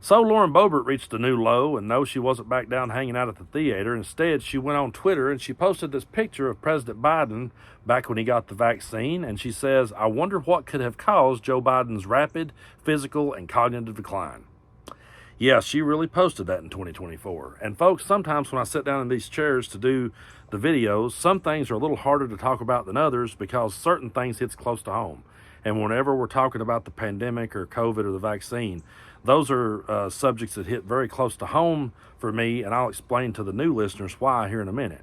So Lauren Boebert reached a new low, and no, she wasn't back down hanging out at the theater. Instead, she went on Twitter and she posted this picture of President Biden back when he got the vaccine, and she says, "I wonder what could have caused Joe Biden's rapid physical and cognitive decline." Yeah, she really posted that in 2024. And folks, sometimes when I sit down in these chairs to do the videos, some things are a little harder to talk about than others because certain things hits close to home. And whenever we're talking about the pandemic or COVID or the vaccine, those are subjects that hit very close to home for me, and I'll explain to the new listeners why here in a minute.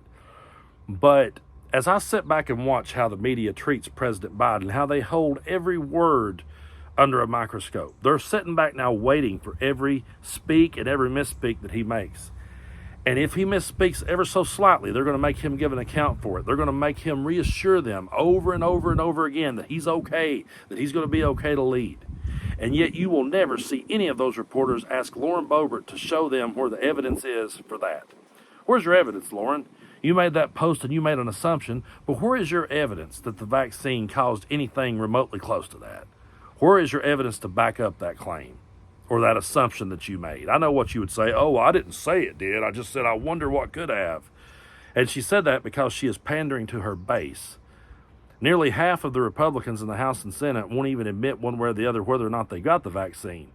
But as I sit back and watch how the media treats President Biden, how they hold every word under a microscope, they're sitting back now waiting for every speak and every misspeak that he makes. And if he misspeaks ever so slightly, they're going to make him give an account for it. They're going to make him reassure them over and over and over again that he's okay, that he's going to be okay to lead. And yet you will never see any of those reporters ask Lauren Boebert to show them where the evidence is for that. Where's your evidence, Lauren? You made that post and you made an assumption, but where is your evidence that the vaccine caused anything remotely close to that? Where is your evidence to back up that claim or that assumption that you made? I know what you would say. "Oh, I didn't say it did. I just said I wonder what could have." And she said that because she is pandering to her base. Nearly half of the Republicans in the House and Senate won't even admit one way or the other whether or not they got the vaccine.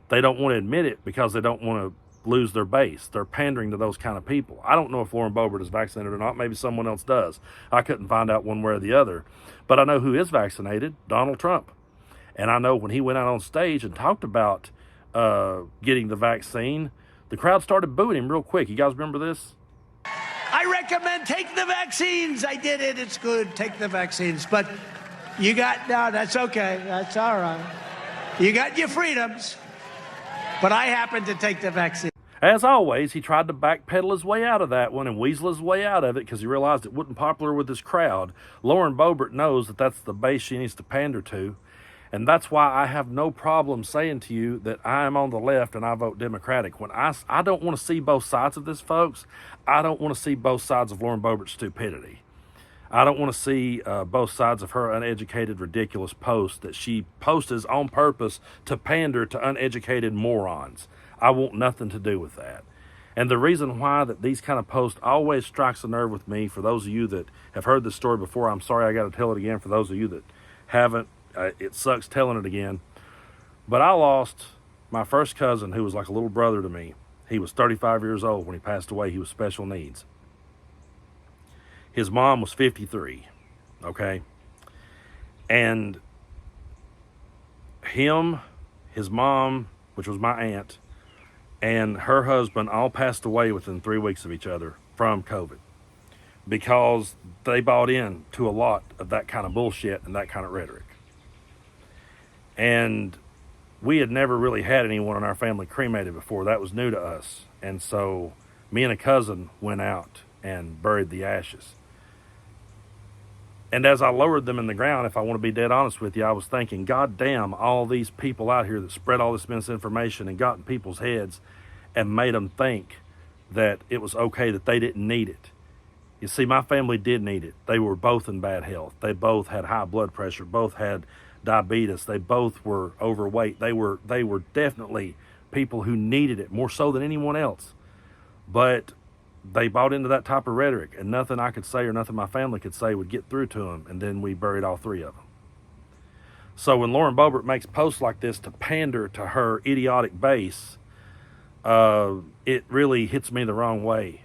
They don't want to admit it because they don't want to lose their base. They're pandering to those kind of people. I don't know if Lauren Boebert is vaccinated or not. Maybe someone else does. I couldn't find out one way or the other. But I know who is vaccinated: Donald Trump. And I know when he went out on stage and talked about getting the vaccine, the crowd started booing him real quick. You guys remember this? "I recommend take the vaccines. I did it. It's good. Take the vaccines." But no, that's okay. That's all right. You got your freedoms. But I happen to take the vaccine. As always, he tried to backpedal his way out of that one and weasel his way out of it because he realized it wasn't popular with his crowd. Lauren Boebert knows that that's the base she needs to pander to. And that's why I have no problem saying to you that I am on the left and I vote Democratic. When I don't want to see both sides of this, folks. I don't want to see both sides of Lauren Boebert's stupidity. I don't want to see both sides of her uneducated, ridiculous posts that she posts on purpose to pander to uneducated morons. I want nothing to do with that. And the reason why that these kind of posts always strikes a nerve with me, for those of you that have heard this story before, I'm sorry I got to tell it again. For those of you that haven't, it sucks telling it again. But I lost my first cousin who was like a little brother to me. He was 35 years old when he passed away. He was special needs. His mom was 53, okay? And him, his mom, which was my aunt, and her husband all passed away within 3 weeks of each other from COVID because they bought in to a lot of that kind of bullshit and that kind of rhetoric. And we had never really had anyone in our family cremated before. That was new to us. And so me and a cousin went out and buried the ashes. And as I lowered them in the ground, if I want to be dead honest with you, I was thinking, God damn, all these people out here that spread all this misinformation and got in people's heads and made them think that it was okay, that they didn't need it. You see, my family did need it. They were both in bad health. They both had high blood pressure, both had diabetes. They both were overweight. They were definitely people who needed it more so than anyone else. But they bought into that type of rhetoric, and nothing I could say or nothing my family could say would get through to them, and then we buried all three of them. So when Lauren Boebert makes posts like this to pander to her idiotic base, it really hits me the wrong way.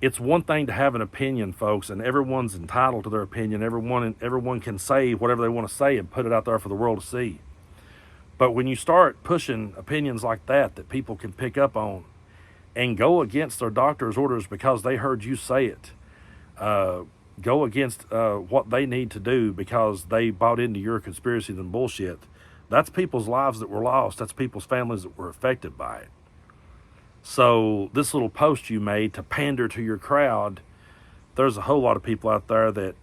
It's one thing to have an opinion, folks, and everyone's entitled to their opinion. Everyone can say whatever they want to say and put it out there for the world to see. But when you start pushing opinions like that people can pick up on, and go against their doctor's orders because they heard you say it, go against what they need to do because they bought into your conspiracies and bullshit, that's people's lives that were lost. That's people's families that were affected by it. So this little post you made to pander to your crowd, there's a whole lot of people out there that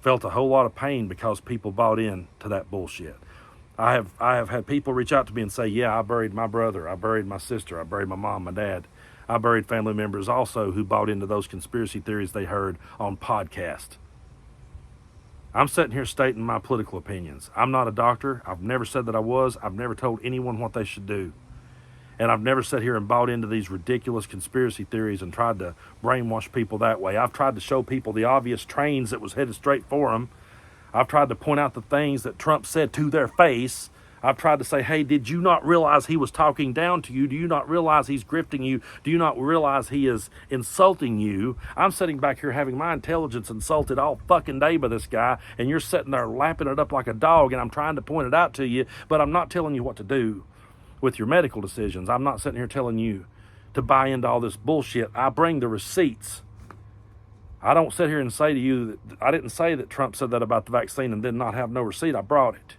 felt a whole lot of pain because people bought in to that bullshit. I have had people reach out to me and say, yeah, I buried my brother, I buried my sister, I buried my mom, my dad. I buried family members also who bought into those conspiracy theories they heard on podcast. I'm sitting here stating my political opinions. I'm not a doctor. I've never said that I was. I've never told anyone what they should do. And I've never sat here and bought into these ridiculous conspiracy theories and tried to brainwash people that way. I've tried to show people the obvious trains that was headed straight for them. I've tried to point out the things that Trump said to their face. I've tried to say, hey, did you not realize he was talking down to you? Do you not realize he's grifting you? Do you not realize he is insulting you? I'm sitting back here having my intelligence insulted all fucking day by this guy, and you're sitting there lapping it up like a dog, and I'm trying to point it out to you, but I'm not telling you what to do with your medical decisions. I'm not sitting here telling you to buy into all this bullshit. I bring the receipts. I don't sit here and say to you that I didn't say that Trump said that about the vaccine and did not have no receipt. I brought it.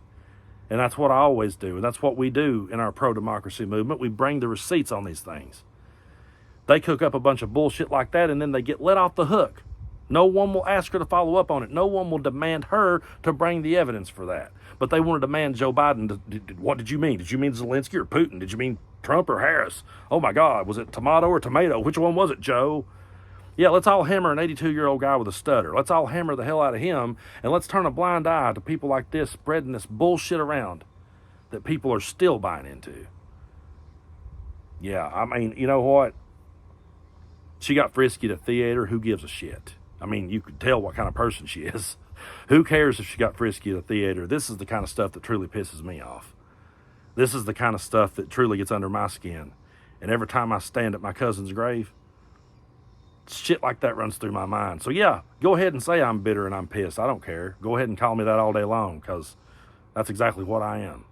And that's what I always do. And that's what we do in our pro-democracy movement. We bring the receipts on these things. They cook up a bunch of bullshit like that, and then they get let off the hook. No one will ask her to follow up on it. No one will demand her to bring the evidence for that. But they want to demand Joe Biden what did you mean? Did you mean Zelensky or Putin? Did you mean Trump or Harris? Oh my God, was it tomato or tomato? Which one was it, Joe? Yeah, let's all hammer an 82-year-old guy with a stutter. Let's all hammer the hell out of him, and let's turn a blind eye to people like this spreading this bullshit around that people are still buying into. Yeah, I mean, you know what? She got frisky at a theater. Who gives a shit? I mean, you could tell what kind of person she is. Who cares if she got frisky at a theater? This is the kind of stuff that truly pisses me off. This is the kind of stuff that truly gets under my skin. And every time I stand at my cousin's grave, shit like that runs through my mind. So yeah, go ahead and say I'm bitter and I'm pissed. I don't care. Go ahead and call me that all day long, because that's exactly what I am.